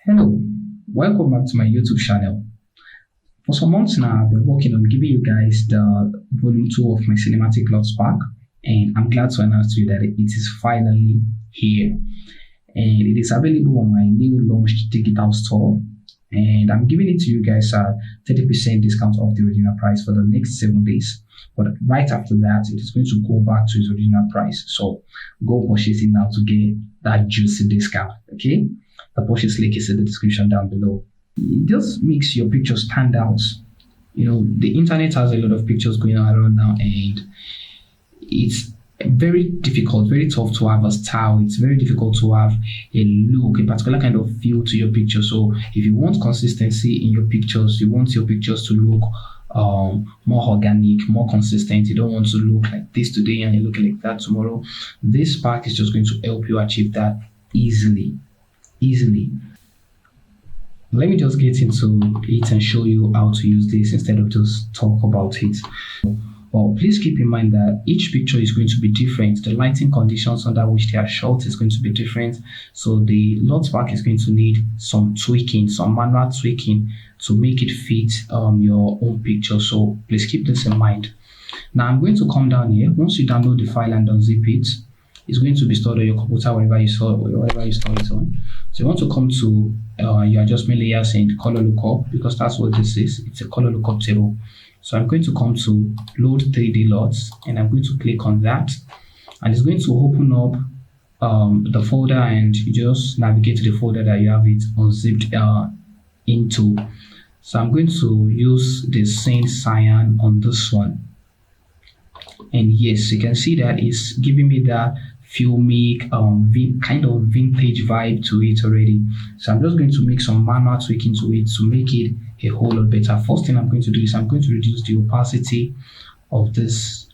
Hello, welcome back to my YouTube channel. For some months now, I've been working on giving you guys the volume 2 of my cinematic lots pack, and I'm glad to announce to you that it is finally here. And it is available on my new launched digital store, and I'm giving it to you guys at 30% discount off the original price for the next 7 days. But right after that, it is going to go back to its original price. So go purchase it now to get that juicy discount. Okay? The purchase link is in the description down below. It just makes your picture stand out. The internet has a lot of pictures going on around now, and it's very difficult, very tough to have a style. It's very difficult to have a look, a particular kind of feel to your picture. So if you want consistency in your pictures, you want your pictures to look more organic, more consistent. You don't want to look like this today and you look like that tomorrow. This pack is just going to help you achieve that easily. Let me just get into it and show you how to use this instead of just talk about it. Well, please keep in mind that each picture is going to be different. The lighting conditions under which they are shot is going to be different. So the LUT pack is going to need some tweaking, some manual tweaking to make it fit your own picture. So please keep this in mind. Now I'm going to come down here. Once you download the file and unzip it, it's going to be stored on your computer wherever you store it on. So you want to come to your adjustment layers and color lookup, because that's what this is. It's a color lookup table. So I'm going to come to load 3D LUTs, and I'm going to click on that, and it's going to open up the folder, and you just navigate to the folder that you have it unzipped into. So I'm going to use the Saint Cyan on this one, and yes, you can see that it's giving me that filmic kind of vintage vibe to it already. So I'm just going to make some manual tweaking to it to make it a whole lot better. First thing I'm going to do is I'm going to reduce the opacity of this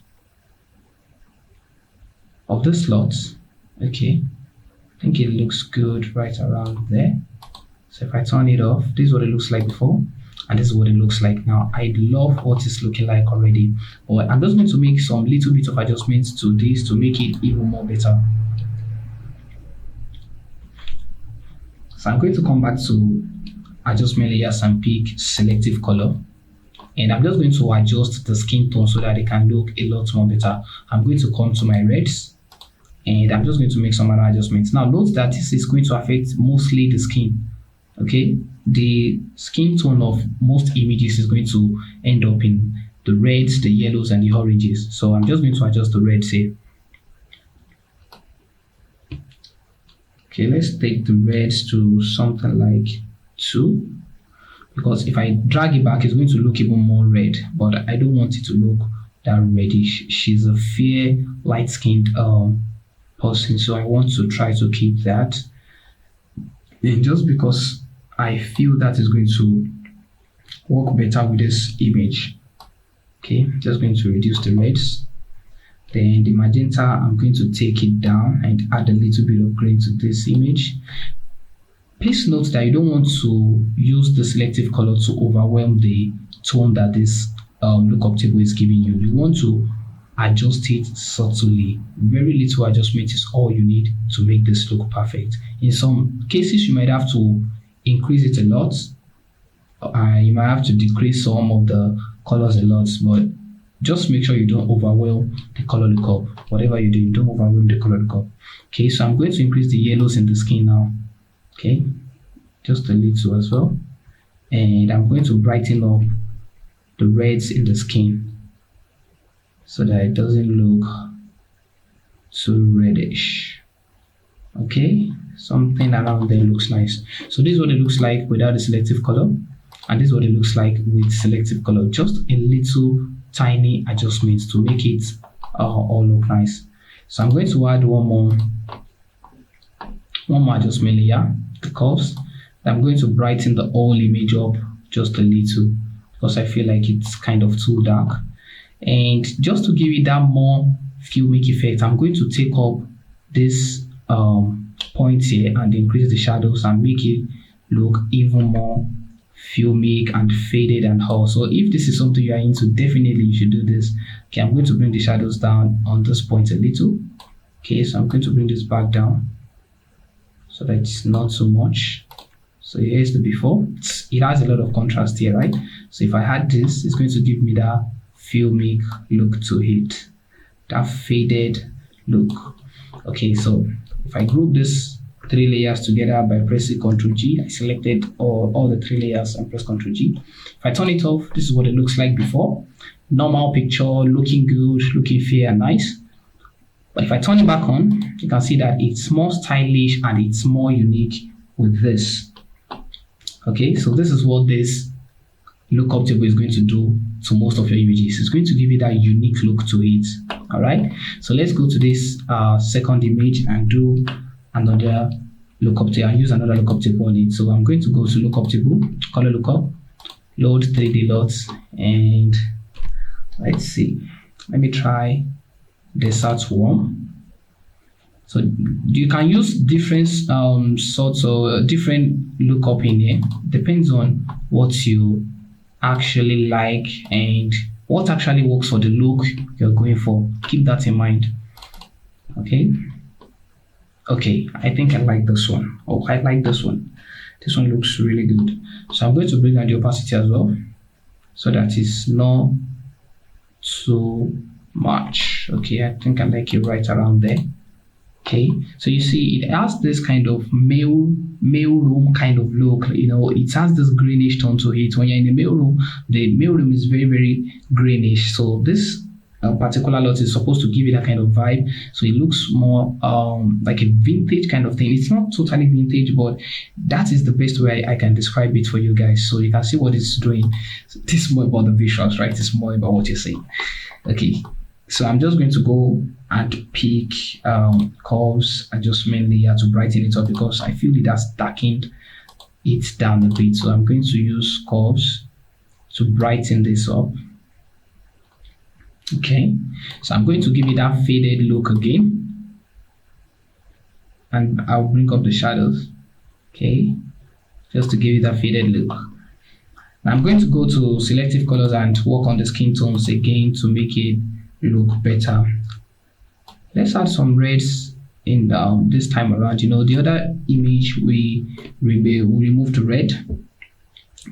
LUT. Okay, I think it looks good right around there. So if I turn it off, this is what it looks like before, and this is what it looks like now. I love what it's looking like already, but I'm just going to make some little bit of adjustments to this to make it even more better. So I'm going to come back to adjustment layers and pick selective color, and I'm just going to adjust the skin tone so that it can look a lot more better. I'm going to come to my reds, and I'm just going to make some other adjustments. Now note that this is going to affect mostly the skin. Okay, the skin tone of most images is going to end up in the reds, the yellows, and the oranges. So I'm just going to adjust the reds here. Okay, let's take the reds to something like 2, because if I drag it back, it's going to look even more red, but I don't want it to look that reddish. She's a fair, light-skinned person, so I want to try to keep that. And just because I feel that is going to work better with this image, okay, just going to reduce the reds. Then the magenta, I'm going to take it down and add a little bit of green to this image. Please note that you don't want to use the selective color to overwhelm the tone that this lookup table is giving you. You want to adjust it subtly. Very little adjustment is all you need to make this look perfect. In some cases, you might have to increase it a lot. You might have to decrease some of the colors a lot, but just make sure you don't overwhelm the color lookup. Whatever you do, don't overwhelm the color lookup. Okay, so I'm going to increase the yellows in the skin now. Okay, just a little as well, and I'm going to brighten up the reds in the skin so that it doesn't look too reddish. Okay, something around there looks nice. So this is what it looks like without the selective color, and this is what it looks like with selective color. Just a little tiny adjustments to make it all look nice. So I'm going to add one more adjustment layer, the curves. I'm going to brighten the whole image up just a little because I feel like it's kind of too dark. And just to give it that more filmic effect, I'm going to take up this point here and increase the shadows and make it look even more filmic and faded and all. So if this is something you are into, definitely you should do this. Okay, I'm going to bring the shadows down on this point a little. Okay, so I'm going to bring this back down so that it's not so much. So here's the before. It has a lot of contrast here, right? So if I had this, it's going to give me that filmic look to it, that faded look. Okay, so if I group this three layers together by pressing Ctrl G, I selected all the three layers and press Ctrl G. If I turn it off, this is what it looks like before. Normal picture, looking good, looking fair and nice. But if I turn it back on, you can see that it's more stylish and it's more unique with this. Okay, so this is what this lookup table is going to do to most of your images. It's going to give you that unique look to it. All right, so let's go to this second image and do another lookup table and use another lookup table on it. So I'm going to go to lookup table, color lookup, load 3D lots, and let's see. Let me try desert warm. So you can use different sorts of different lookup in here. Depends on what you actually like and what actually works for the look you're going for. Keep that in mind. Okay, I think I like this one. Oh, I like this one. This one looks really good. So I'm going to bring down the opacity as well, so that it's not too much. Okay, I think I like it right around there. Okay, so you see it has this kind of mail room kind of look. You know, it has this greenish tone to it. When you're in the mail room is very, very greenish. So this particular lot is supposed to give you that kind of vibe. So it looks more like a vintage kind of thing. It's not totally vintage, but that is the best way I can describe it for you guys. So you can see what it's doing. This is more about the visuals, right? It's more about what you're saying. Okay, so I'm just going to go and pick curves adjustment layer to brighten it up, because I feel it has darkened it down a bit. So I'm going to use curves to brighten this up. Okay, so I'm going to give it that faded look again, and I'll bring up the shadows. Okay, just to give it that faded look. Now I'm going to go to selective colors and work on the skin tones again to make it look better. Let's add some reds in this time around. You know, the other image we removed the red,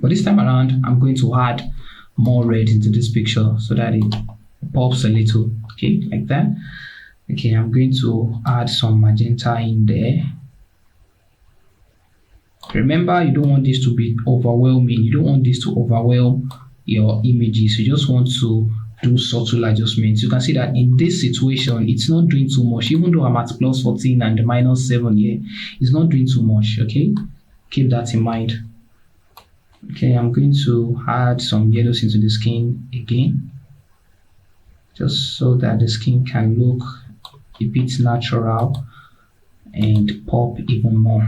but this time around I'm going to add more red into this picture so that it pops a little. Okay, like that. Okay, I'm going to add some magenta in there. Remember, you don't want this to be overwhelming. You don't want this to overwhelm your images. You just want to do subtle adjustments. You can see that in this situation, it's not doing too much. Even though I'm at plus 14 and minus 7 here, it's not doing too much. Okay, keep that in mind. Okay, I'm going to add some yellows into the skin again, just so that the skin can look a bit natural and pop even more.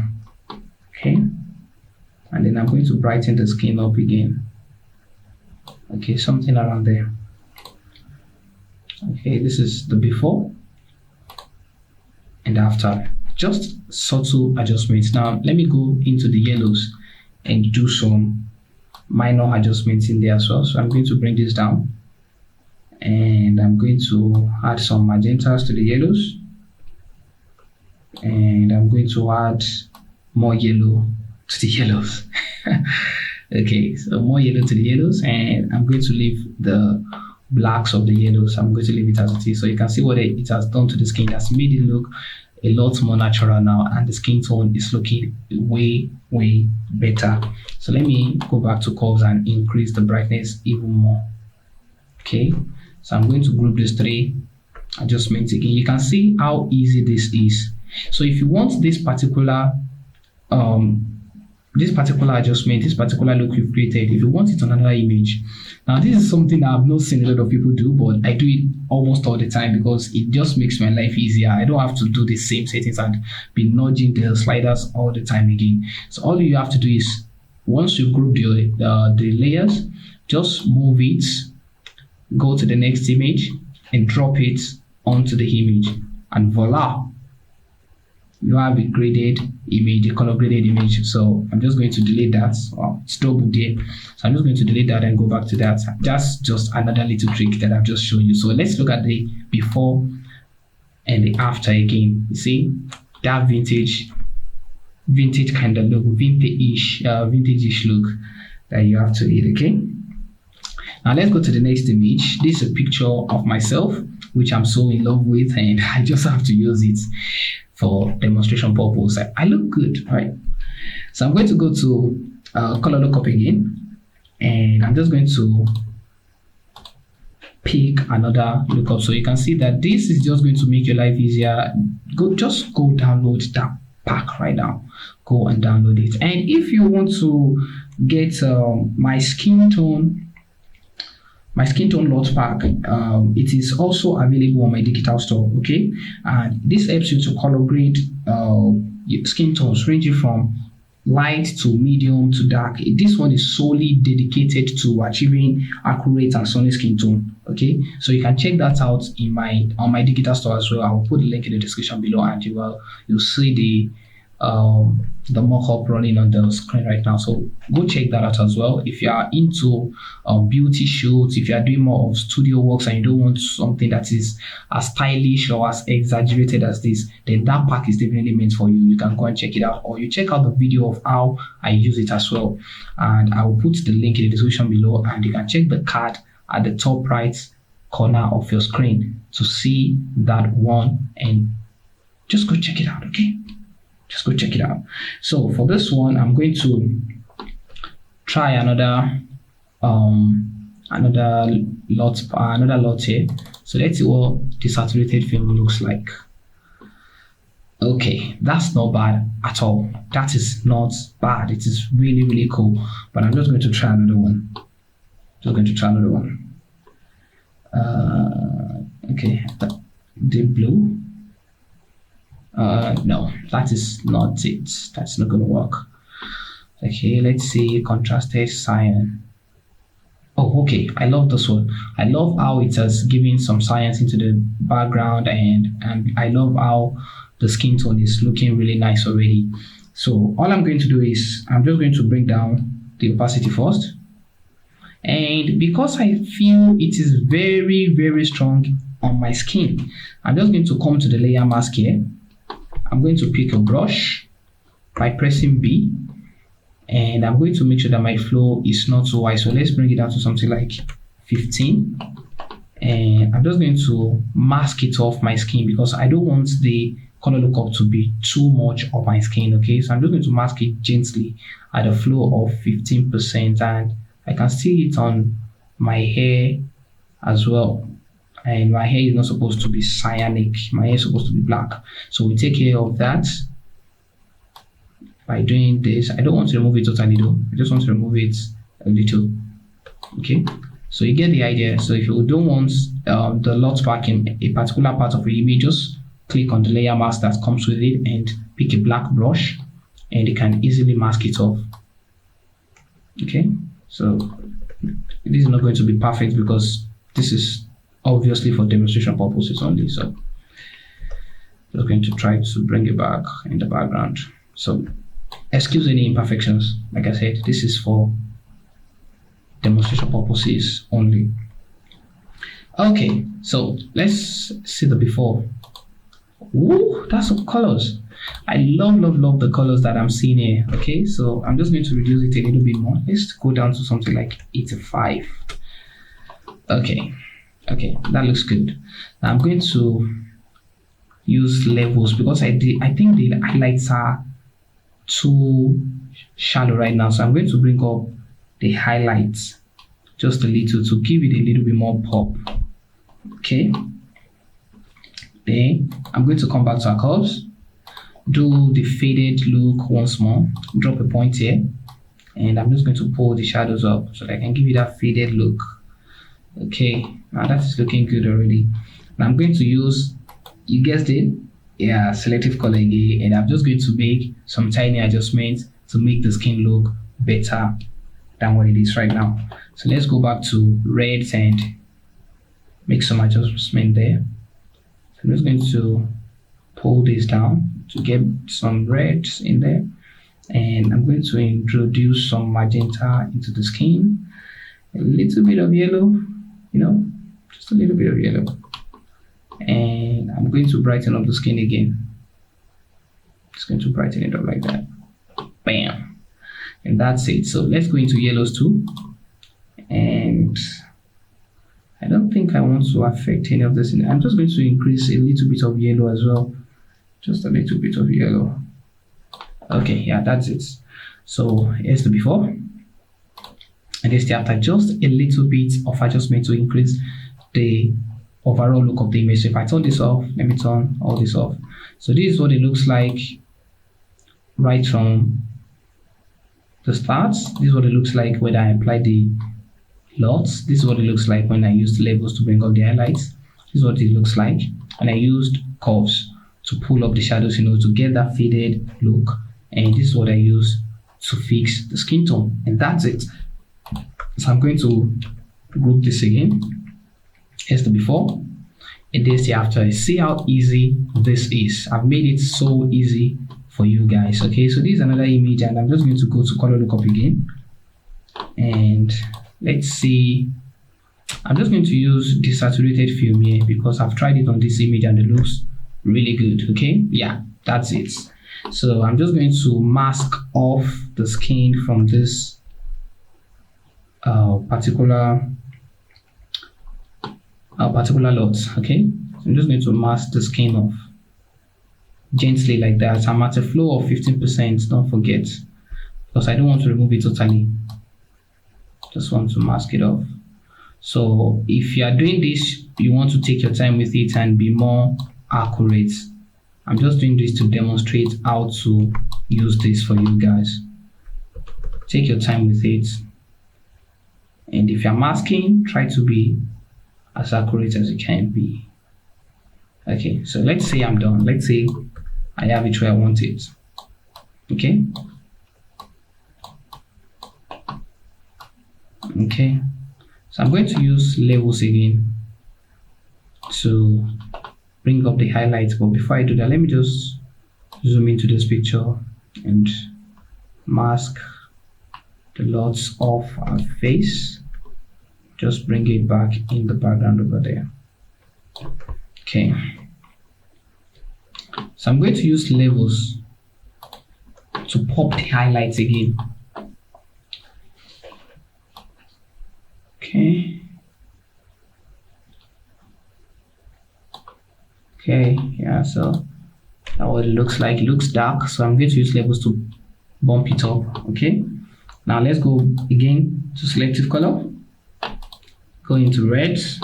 Okay, and then I'm going to brighten the skin up again. Okay, something around there. Okay, this is the before and after. Just subtle adjustments. Now let me go into the yellows and do some minor adjustments in there as well. So I'm going to bring this down, and I'm going to add some magentas to the yellows, and I'm going to add more yellow to the yellows. Okay, so more yellow to the yellows, and I'm going to leave the blacks of the yellows. I'm going to leave it as it is. So you can see what it has done to the skin. It has made it look a lot more natural now, and the skin tone is looking way better. So let me go back to curves and increase the brightness even more. Okay, so I'm going to group these three adjustments again. You can see how easy this is. So if you want this particular adjustment, this particular look you've created, if you want it on another image, now this is something I've not seen a lot of people do, but I do it almost all the time because it just makes my life easier. I don't have to do the same settings and be nudging the sliders all the time again. So all you have to do is, once you group the layers, just move it, go to the next image and drop it onto the image, and voila, you have a graded image, a color graded image. So I'm just going to delete that. Well, it's double there. So I'm just going to delete that and go back to that. That's just another little trick that I've just shown you. So let's look at the before and the after again. You see that vintage vintage kind of look, vintage-ish look that you have to it. Okay. Now let's go to the next image. This is a picture of myself, which I'm so in love with, and I just have to use it for demonstration purpose. I look good, right? So I'm going to go to color lookup again, and I'm just going to pick another lookup. So you can see that this is just going to make your life easier. Just go download that pack right now. Go and download it. And if you want to get my skin tone lot pack, it is also available on my digital store. Okay, and this helps you to color grade skin tones ranging from light to medium to dark. This one is solely dedicated to achieving accurate and sunny skin tone. Okay, so you can check that out on my digital store as well. I will put the link in the description below, and you'll see the mock-up running on the screen right now. So go check that out as well. If you are into beauty shoots, if you are doing more of studio works and you don't want something that is as stylish or as exaggerated as this, then that pack is definitely meant for you. You can go and check it out, or you check out the video of how I use it as well, and I will put the link in the description below, and you can check the card at the top right corner of your screen to see that one, and just go check it out. Okay, just go check it out. So for this one, I'm going to try another lot here. So let's see what the saturated film looks like. Okay, that's not bad at all. That is not bad. It is really, really cool. But I'm just going to try another one. Okay, the blue. No, that is not it. That's not gonna work. Okay, let's see contrasted cyan. Oh, okay, I love this one. I love how it has given some science into the background, and I love how the skin tone is looking really nice already. So all I'm going to do is I'm just going to bring down the opacity first, and because I feel it is very, very strong on my skin, I'm just going to come to the layer mask here. I'm going to pick a brush by pressing B, and I'm going to make sure that my flow is not so high. So let's bring it down to something like 15, and I'm just going to mask it off my skin because I don't want the color lookup to be too much of my skin. Okay, so I'm just going to mask it gently at a flow of 15%, and I can see it on my hair as well. And my hair is not supposed to be cyanic. My hair is supposed to be black. So we take care of that by doing this. I don't want to remove it totally though. I just want to remove it a little. Okay. So you get the idea. So if you don't want the lot pack in a particular part of your image, just click on the layer mask that comes with it and pick a black brush, and you can easily mask it off. Okay. So this is not going to be perfect because this is obviously for demonstration purposes only. So we're going to try to bring it back in the background. So excuse any imperfections. Like I said, this is for demonstration purposes only. Okay, so let's see the before. Ooh, that's some colors. I love the colors that I'm seeing here. Okay, so I'm just going to reduce it a little bit more. Let's go down to something like 85. Okay, that looks good. Now I'm going to use levels because I think the highlights are too shallow right now. So I'm going to bring up the highlights just a little to give it a little bit more pop. Okay. Then I'm going to come back to our curves, do the faded look once more, drop a point here, and I'm just going to pull the shadows up so that I can give you that faded look. Okay, now that is looking good already. Now I'm going to use, you guessed it, yeah, selective color again, and I'm just going to make some tiny adjustments to make the skin look better than what it is right now. So let's go back to reds and make some adjustment there. So I'm just going to pull this down to get some reds in there, and I'm going to introduce some magenta into the skin, a little bit of yellow, just a little bit of yellow, and I'm going to brighten up the skin again. Just going to brighten it up like that. and that's it. So let's go into yellows too, and I don't think I want to affect any of this. I'm just going to increase a little bit of yellow as well, just a little bit of yellow. Okay, yeah, that's it. So here's the before and here's the after. Just a little bit of adjustment to increase the overall look of the image. So if I turn this off, let me turn all this off. So this is what it looks like right from the start. This is what it looks like when I apply the LUTs. This is what it looks like when I used labels to bring up the highlights. This is what it looks like. And I used curves to pull up the shadows, to get that faded look. And this is what I use to fix the skin tone. And that's it. So I'm going to group this again. Here's the before and there's the after. See how easy this is. I've made it so easy for you guys. Okay, so this is another image, and I'm just going to go to color lookup again, and let's see. I'm just going to use desaturated film here because I've tried it on this image and it looks really good. Okay, yeah, that's it. So I'm just going to mask off the skin from this particular LUT. Okay, so I'm just going to mask the skin off gently like that. I'm at a flow of 15%, don't forget, because I don't want to remove it totally. Just want to mask it off. So if you are doing this, you want to take your time with it and be more accurate. I'm just doing this to demonstrate how to use this for you guys. Take your time with it, and if you're masking, try to be as accurate as you can be. Okay, so let's say I'm done. Let's say I have it where I want it. Okay. Okay, so I'm going to use levels again to bring up the highlights, but before I do that, let me just zoom into this picture and mask the LUTs of our face. Just bring it back in the background over there. Okay, so I'm going to use levels to pop the highlights again. Okay, yeah, so that's what it looks like. It looks dark, so I'm going to use levels to bump it up. Okay, now let's go again to selective color, go into reds,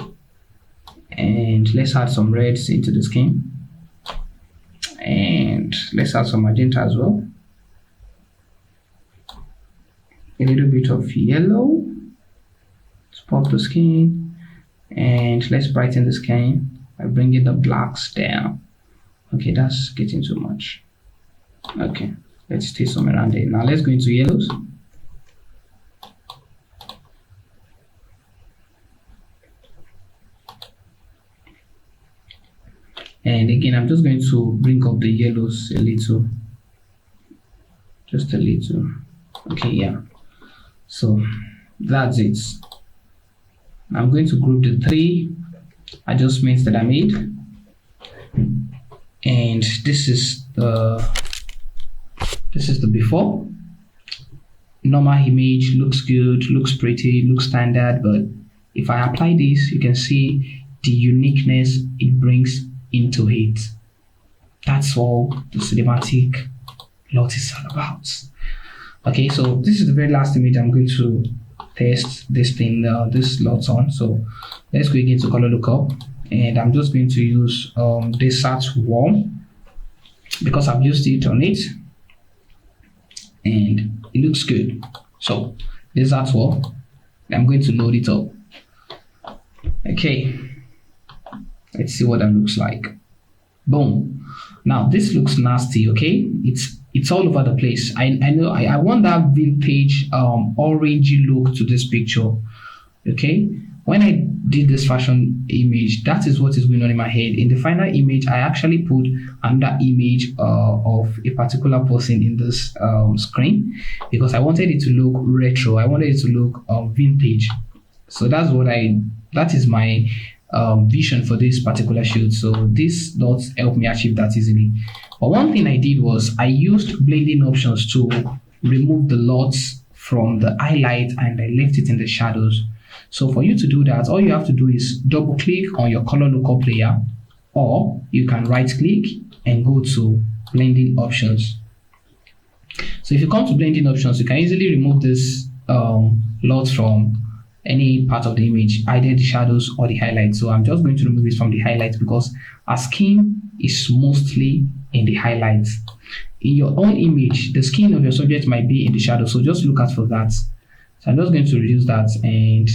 and let's add some reds into the skin, and let's add some magenta as well, a little bit of yellow to pop the skin, and let's brighten the skin by bringing the blacks down. Okay, that's getting too much. Okay, let's stay somewhere around there. Now let's go into yellows. And again, I'm just going to bring up the yellows a little, just a little. Okay, yeah, so that's it. I'm going to group the three adjustments that I made, and this is the before. Normal image looks good, looks pretty, looks standard, but if I apply this, you can see the uniqueness it brings into it. That's all the cinematic LUT is all about. Okay, so this is the very last image I'm going to test this thing, this LUT on. So let's go again to color lookup, and I'm just going to use Desert Warm because I've used it on it and it looks good. So Desert Warm, I'm going to load it up. Okay, let's see what that looks like. Boom. Now this looks nasty. Okay, it's all over the place. I know I want that vintage orangey look to this picture. Okay, when I did this fashion image, that is what is going on in my head. In the final image, I actually put another image of a particular person in this screen because I wanted it to look retro. I wanted it to look vintage. So that is my vision for this particular shoot. So this does help me achieve that easily. But one thing I did was I used blending options to removed the LUTs from the highlight and I left it in the shadows. So for you to do that, all you have to do is double click on your color lookup layer, or you can right click and go to blending options. So if you come to blending options, you can easily remove this LUT from any part of the image, either the shadows or the highlights. So I'm just going to remove it from the highlights because our skin is mostly in the highlights. In your own image, the skin of your subject might be in the shadow, so just look out for that. So I'm just going to reduce that, and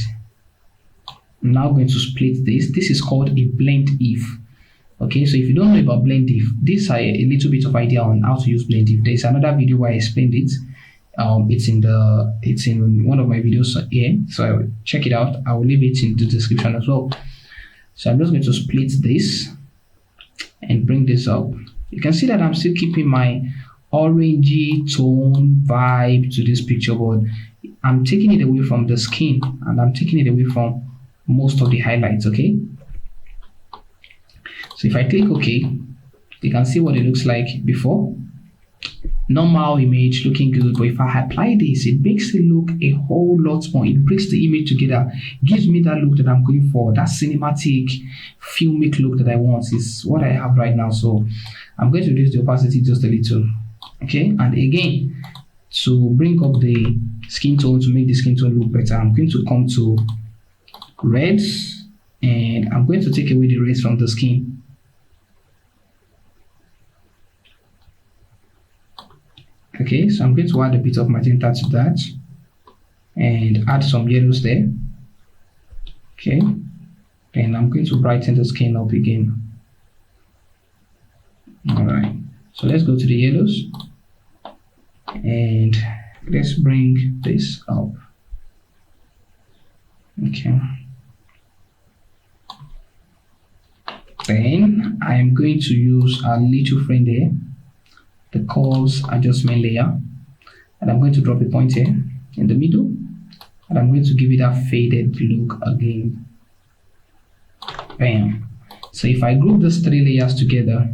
I'm now going to split this. This is called a blend if. Okay, so if you don't know about blend if, this is a little bit of idea on how to use blend if. There's another video where I explained it. It's in one of my videos here, so check it out. I will leave it in the description as well. So I'm just going to split this and bring this up. You can see that I'm still keeping my orangey tone vibe to this picture, but I'm taking it away from the skin and I'm taking it away from most of the highlights. Okay, so if I click OK, you can see what it looks like before. Normal image looking good, but if I apply this, it makes it look a whole lot more. It brings the image together, gives me that look that I'm going for, that cinematic filmic look that I want. Is what I have right now. So I'm going to reduce the opacity just a little. Okay, and again, to bring up the skin tone, to make the skin tone look better, I'm going to come to reds and I'm going to take away the reds from the skin. Okay, so I'm going to add a bit of magenta to that and add some yellows there. Okay, and I'm going to brighten the skin up again. All right, so let's go to the yellows and let's bring this up. Okay, then I'm going to use a little friend there, the curves adjustment layer, and I'm going to drop a point here in the middle, and I'm going to give it a faded look again. Bam. So if I group those three layers together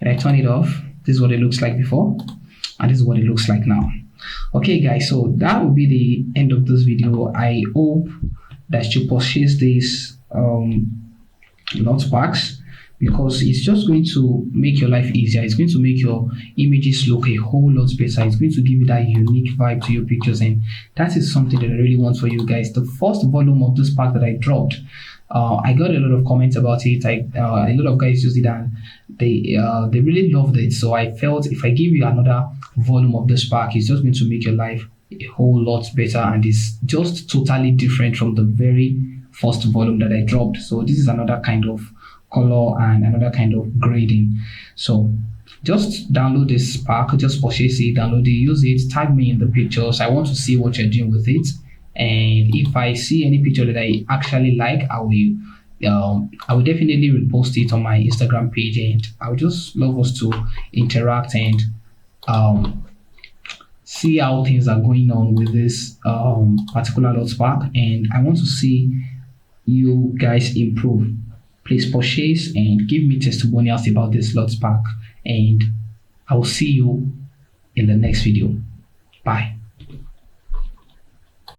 and I turn it off, this is what it looks like before and this is what it looks like now. Okay guys, so that will be the end of this video. I hope that you purchase this LUT packs, because it's just going to make your life easier. It's going to make your images look a whole lot better. It's going to give you that unique vibe to your pictures, and that is something that I really want for you guys. The first volume of this pack that I dropped, I got a lot of comments about it. A lot of guys used it and they really loved it. So I felt if I give you another volume of this pack, it's just going to make your life a whole lot better, and it's just totally different from the very first volume that I dropped. So this is another kind of color and another kind of grading. So just download this pack, just purchase it, download it, use it, tag me in the pictures. I want to see what you're doing with it, and if I see any picture that I actually like, I will definitely repost it on my Instagram page, and I would just love us to interact and see how things are going on with this particular LUT pack. And I want to see you guys improve. Please purchase and give me testimonials about this LUT pack, and I will see you in the next video. Bye.